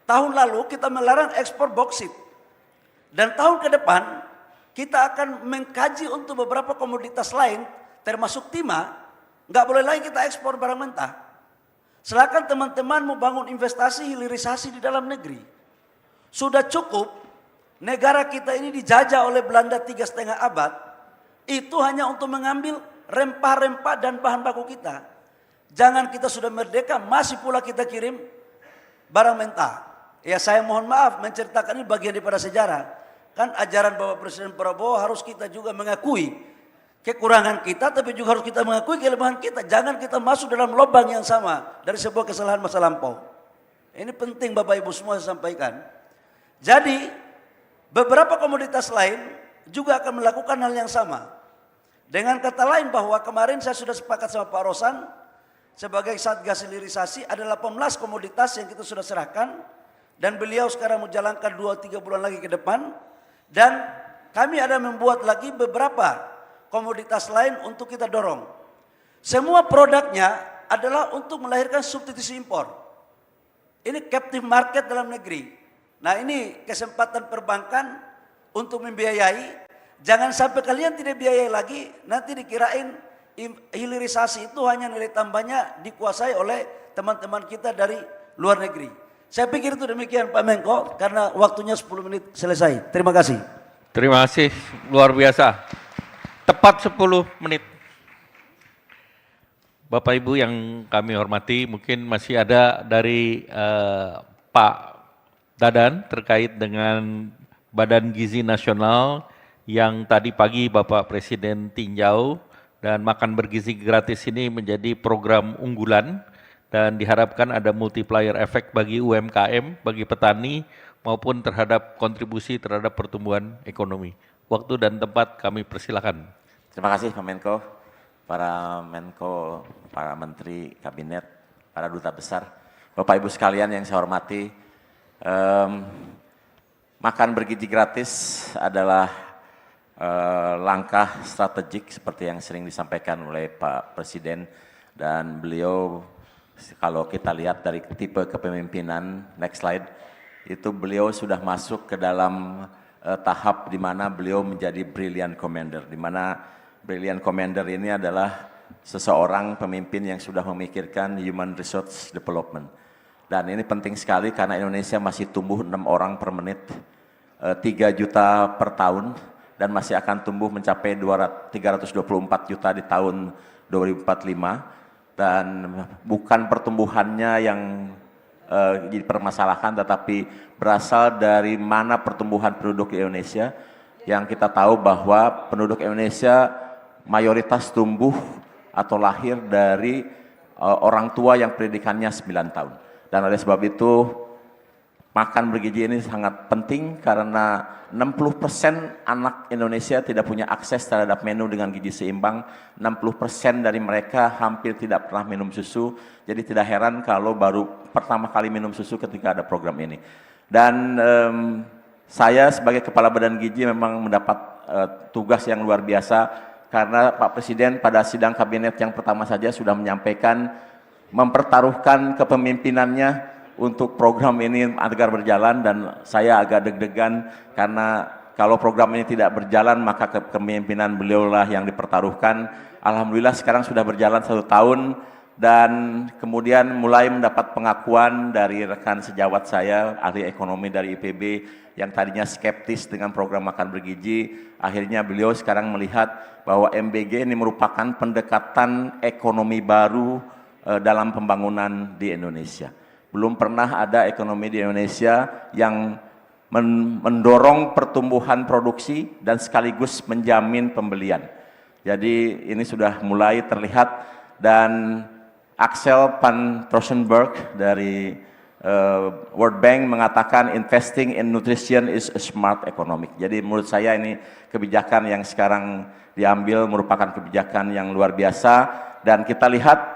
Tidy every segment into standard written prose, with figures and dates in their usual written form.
Tahun lalu kita melarang ekspor boksit. Dan tahun ke depan kita akan mengkaji untuk beberapa komoditas lain termasuk timah, nggak boleh lagi kita ekspor barang mentah. Silakan teman-teman mau bangun investasi hilirisasi di dalam negeri. Sudah cukup negara kita ini dijajah oleh Belanda 3,5 abad, itu hanya untuk mengambil rempah-rempah dan bahan baku kita. Jangan kita sudah merdeka masih pula kita kirim barang mentah. Ya saya mohon maaf menceritakan ini bagian daripada sejarah. Kan ajaran Bapak Presiden Prabowo harus kita juga mengakui kekurangan kita, tapi juga harus kita mengakui kelemahan kita. Jangan kita masuk dalam lubang yang sama dari sebuah kesalahan masa lampau. Ini penting Bapak Ibu semua saya sampaikan. Jadi beberapa komoditas lain juga akan melakukan hal yang sama. Dengan kata lain bahwa kemarin saya sudah sepakat sama Pak Rosan sebagai Satgas Hilirisasi ada 18 komoditas yang kita sudah serahkan dan beliau sekarang menjalankan 2-3 bulan lagi ke depan. Dan kami ada membuat lagi beberapa komoditas lain untuk kita dorong. Semua produknya adalah untuk melahirkan substitusi impor. Ini captive market dalam negeri. Nah ini kesempatan perbankan untuk membiayai. Jangan sampai kalian tidak biayai lagi, nanti dikirain hilirisasi itu hanya nilai tambahnya dikuasai oleh teman-teman kita dari luar negeri. Saya pikir itu demikian Pak Menko, karena waktunya 10 menit selesai. Terima kasih. Terima kasih, luar biasa. Tepat 10 menit. Bapak Ibu yang kami hormati, mungkin masih ada dari Pak Dadan terkait dengan Badan Gizi Nasional yang tadi pagi Bapak Presiden tinjau, dan makan bergizi gratis ini menjadi program unggulan dan diharapkan ada multiplier efek bagi UMKM, bagi petani, maupun terhadap kontribusi terhadap pertumbuhan ekonomi. Waktu dan tempat kami persilakan. Terima kasih Pak Menko, para Menko, para Menteri Kabinet, para Duta Besar, Bapak Ibu sekalian yang saya hormati. Makan bergizi gratis adalah langkah strategik seperti yang sering disampaikan oleh Pak Presiden, dan beliau kalau kita lihat dari tipe kepemimpinan, next slide, itu beliau sudah masuk ke dalam tahap di mana beliau menjadi brilliant commander, di mana brilliant commander ini adalah seseorang pemimpin yang sudah memikirkan human resource development. Dan ini penting sekali karena Indonesia masih tumbuh 6 orang per menit, 3 juta per tahun, dan masih akan tumbuh mencapai 324 juta di tahun 2045. Dan bukan pertumbuhannya yang dipermasalahkan, tetapi berasal dari mana pertumbuhan penduduk Indonesia, yang kita tahu bahwa penduduk Indonesia mayoritas tumbuh atau lahir dari orang tua yang pendidikannya 9 tahun. Dan oleh sebab itu makan bergizi ini sangat penting karena 60% anak Indonesia tidak punya akses terhadap menu dengan gizi seimbang. 60% dari mereka hampir tidak pernah minum susu. Jadi tidak heran kalau baru pertama kali minum susu ketika ada program ini. Dan saya sebagai Kepala Badan Gizi memang mendapat tugas yang luar biasa karena Pak Presiden pada sidang kabinet yang pertama saja sudah menyampaikan mempertaruhkan kepemimpinannya untuk program ini agar berjalan, dan saya agak deg-degan karena kalau program ini tidak berjalan maka kepemimpinan beliaulah yang dipertaruhkan. Alhamdulillah sekarang sudah berjalan 1 tahun dan kemudian mulai mendapat pengakuan dari rekan sejawat saya, ahli ekonomi dari IPB yang tadinya skeptis dengan program makan bergizi. Akhirnya beliau sekarang melihat bahwa MBG ini merupakan pendekatan ekonomi baru dalam pembangunan di Indonesia. Belum pernah ada ekonomi di Indonesia yang mendorong pertumbuhan produksi dan sekaligus menjamin pembelian. Jadi ini sudah mulai terlihat, dan Axel van Trossenberg dari World Bank mengatakan investing in nutrition is a smart economic. Jadi menurut saya ini kebijakan yang sekarang diambil merupakan kebijakan yang luar biasa, dan kita lihat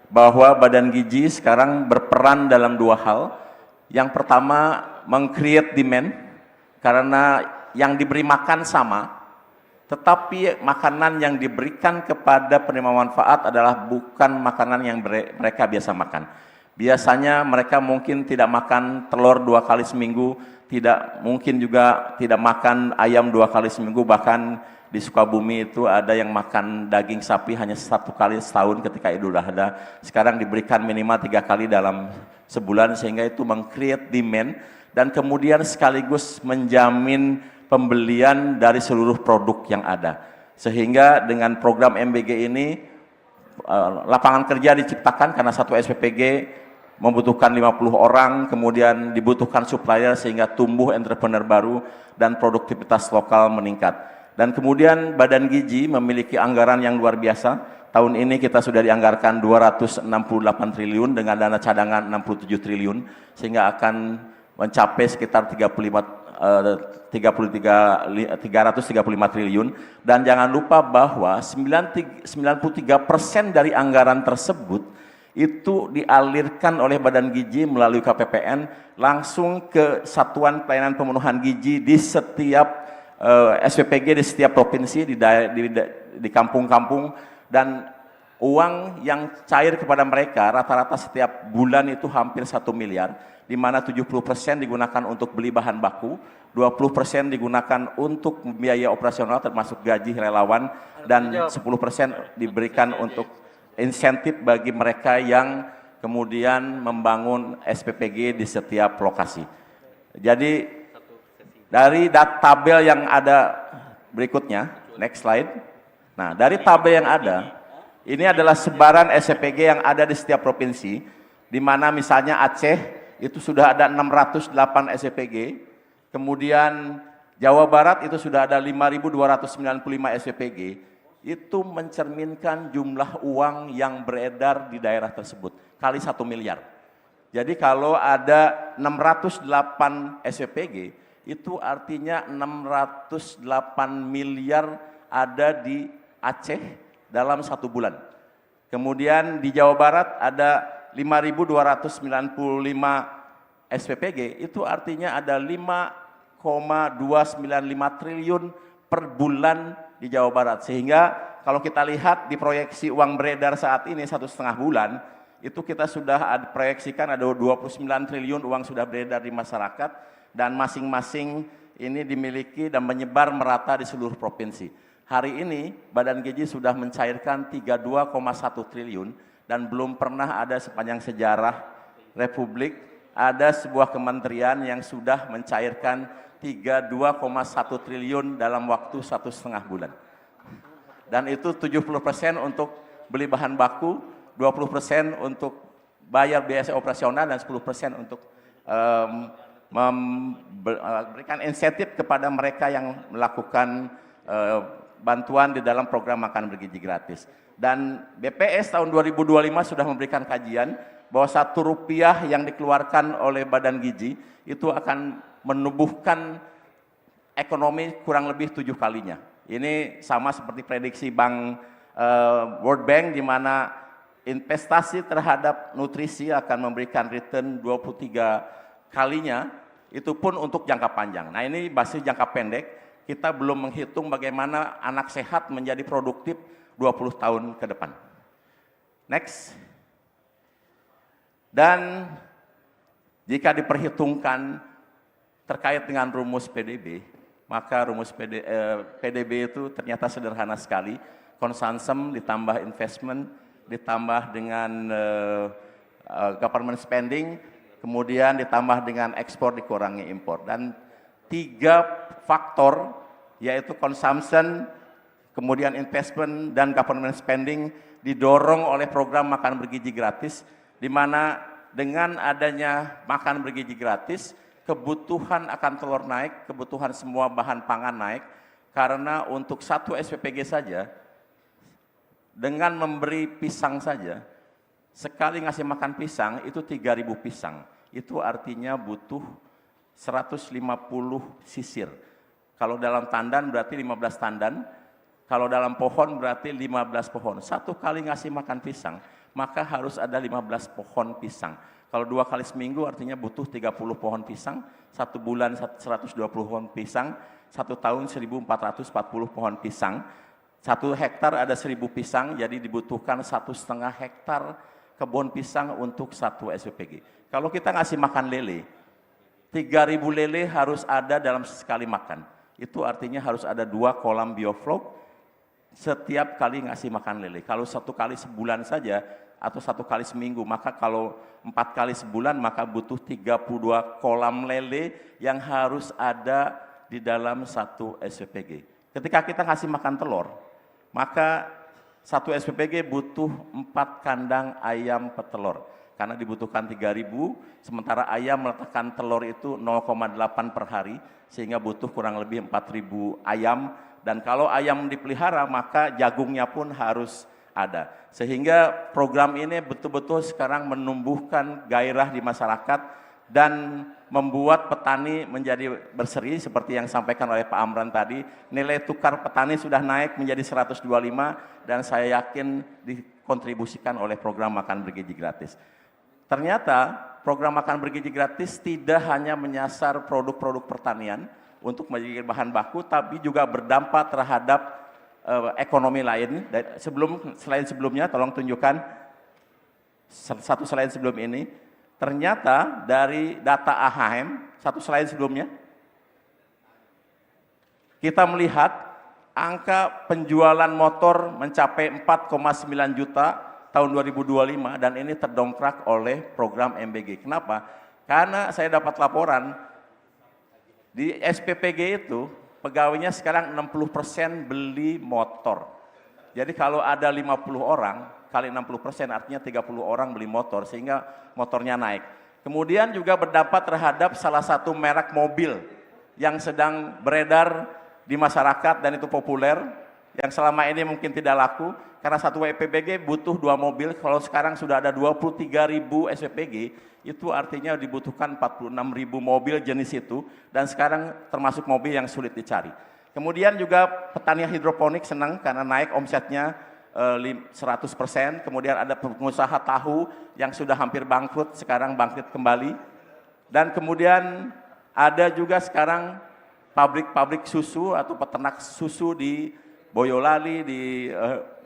bahwa Badan Gizi sekarang berperan dalam 2 hal. Yang pertama, meng-create demand, karena yang diberi makan sama, tetapi makanan yang diberikan kepada penerima manfaat adalah bukan makanan yang mereka biasa makan. Biasanya mereka mungkin tidak makan telur 2 kali seminggu, mungkin juga tidak makan ayam 2 kali seminggu, bahkan di Sukabumi itu ada yang makan daging sapi hanya 1 kali setahun ketika Idul Adha. Sekarang diberikan minimal 3 kali dalam sebulan, sehingga itu meng-create demand dan kemudian sekaligus menjamin pembelian dari seluruh produk yang ada. Sehingga dengan program MBG ini lapangan kerja diciptakan karena satu SPPG membutuhkan 50 orang, kemudian dibutuhkan supplier sehingga tumbuh entrepreneur baru dan produktivitas lokal meningkat. Dan kemudian Badan Gizi memiliki anggaran yang luar biasa. Tahun ini kita sudah dianggarkan 268 triliun dengan dana cadangan 67 triliun, sehingga akan mencapai sekitar 335 triliun. Dan jangan lupa bahwa 93% dari anggaran tersebut itu dialirkan oleh Badan Gizi melalui KPPN langsung ke Satuan Pelayanan Pemenuhan Gizi di setiap SPPG, di setiap provinsi, di kampung-kampung, dan uang yang cair kepada mereka rata-rata setiap bulan itu hampir 1 miliar, di mana 70% digunakan untuk beli bahan baku, 20% digunakan untuk biaya operasional termasuk gaji relawan, dan 10% diberikan untuk insentif bagi mereka yang kemudian membangun SPPG di setiap lokasi. Jadi dari tabel yang ada berikutnya, next slide. Nah, dari tabel yang ada, ini adalah sebaran SPPG yang ada di setiap provinsi, di mana misalnya Aceh itu sudah ada 608 SPPG, kemudian Jawa Barat itu sudah ada 5.295 SPPG. Itu mencerminkan jumlah uang yang beredar di daerah tersebut kali 1 miliar. Jadi kalau ada 608 SPPG, itu artinya 608 miliar ada di Aceh dalam 1 bulan. Kemudian di Jawa Barat ada 5.295 SPPG, itu artinya ada 5,295 triliun per bulan di Jawa Barat. Sehingga kalau kita lihat di proyeksi uang beredar saat ini 1,5 bulan, itu kita sudah proyeksikan ada 29 triliun uang sudah beredar di masyarakat, dan masing-masing ini dimiliki dan menyebar merata di seluruh provinsi. Hari ini Badan Gizi sudah mencairkan 32,1 triliun, dan belum pernah ada sepanjang sejarah Republik ada sebuah kementerian yang sudah mencairkan 32,1 triliun dalam waktu 1,5 bulan. Dan itu 70% untuk beli bahan baku, 20% untuk bayar biaya operasional, dan 10% untuk memberikan insentif kepada mereka yang melakukan bantuan di dalam program makan bergizi gratis. Dan BPS tahun 2025 sudah memberikan kajian bahwa Rp1 yang dikeluarkan oleh Badan Gizi itu akan menumbuhkan ekonomi kurang lebih 7 kalinya. Ini sama seperti prediksi World Bank, di mana investasi terhadap nutrisi akan memberikan return 23 kalinya, itu pun untuk jangka panjang. Nah, ini basis jangka pendek, kita belum menghitung bagaimana anak sehat menjadi produktif 20 tahun ke depan. Next. Dan jika diperhitungkan terkait dengan rumus PDB, maka rumus PDB itu ternyata sederhana sekali. Consumption ditambah investment, ditambah dengan government spending, kemudian ditambah dengan ekspor dikurangi impor. Dan 3 faktor, yaitu consumption, kemudian investment, dan government spending didorong oleh program makan bergizi gratis, di mana dengan adanya makan bergizi gratis, kebutuhan akan telur naik, kebutuhan semua bahan pangan naik, karena untuk 1 SPPG saja, dengan memberi pisang saja, sekali ngasih makan pisang, itu 3.000 pisang. Itu artinya butuh 150 sisir. Kalau dalam tandan berarti 15 tandan, kalau dalam pohon berarti 15 pohon. 1 kali ngasih makan pisang, maka harus ada 15 pohon pisang. Kalau 2 kali seminggu artinya butuh 30 pohon pisang, 1 bulan 120 pohon pisang, 1 tahun 1.440 pohon pisang. 1 hektar ada 1.000 pisang, jadi dibutuhkan 1,5 hektar kebun pisang untuk satu SPPG. Kalau kita ngasih makan lele, 3.000 lele harus ada dalam sekali makan. Itu artinya harus ada 2 kolam bioflok setiap kali ngasih makan lele. Kalau 1 kali sebulan saja atau 1 kali seminggu, maka kalau 4 kali sebulan maka butuh 32 kolam lele yang harus ada di dalam satu SPPG. Ketika kita ngasih makan telur, maka satu SPPG butuh 4 kandang ayam petelur. Karena dibutuhkan 3.000, sementara ayam meletakkan telur itu 0,8 per hari, sehingga butuh kurang lebih 4.000 ayam. Dan kalau ayam dipelihara, maka jagungnya pun harus ada. Sehingga program ini betul-betul sekarang menumbuhkan gairah di masyarakat dan membuat petani menjadi berseri seperti yang disampaikan oleh Pak Amran tadi. Nilai tukar petani sudah naik menjadi 125 dan saya yakin dikontribusikan oleh program makan bergizi gratis. Ternyata program makan bergizi gratis tidak hanya menyasar produk-produk pertanian untuk menjadi bahan baku, tapi juga berdampak terhadap ekonomi lain. Selain sebelumnya, tolong tunjukkan satu slide sebelum ini. Ternyata dari data AHM, satu slide sebelumnya, kita melihat angka penjualan motor mencapai 4,9 juta tahun 2025 dan ini terdongkrak oleh program MBG. Kenapa? Karena saya dapat laporan di SPPG itu pegawainya sekarang 60% beli motor. Jadi kalau ada 50 orang kali 60% artinya 30 orang beli motor sehingga motornya naik. Kemudian juga berdampak terhadap salah satu merek mobil yang sedang beredar di masyarakat dan itu populer, yang selama ini mungkin tidak laku karena satu SPPG butuh 2 mobil. Kalau sekarang sudah ada 23.000 SPPG, itu artinya dibutuhkan 46.000 mobil jenis itu dan sekarang termasuk mobil yang sulit dicari. Kemudian juga petani hidroponik senang karena naik omsetnya 100%. Kemudian ada pengusaha tahu yang sudah hampir bangkrut sekarang bangkit kembali. Dan kemudian ada juga sekarang pabrik-pabrik susu atau peternak susu di Boyolali, di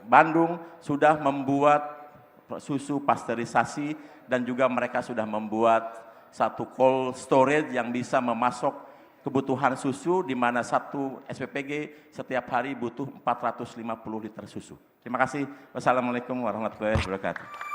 Bandung sudah membuat susu pasteurisasi dan juga mereka sudah membuat satu cold storage yang bisa memasok kebutuhan susu di mana satu SPPG setiap hari butuh 450 liter susu. Terima kasih. Wassalamualaikum warahmatullahi wabarakatuh.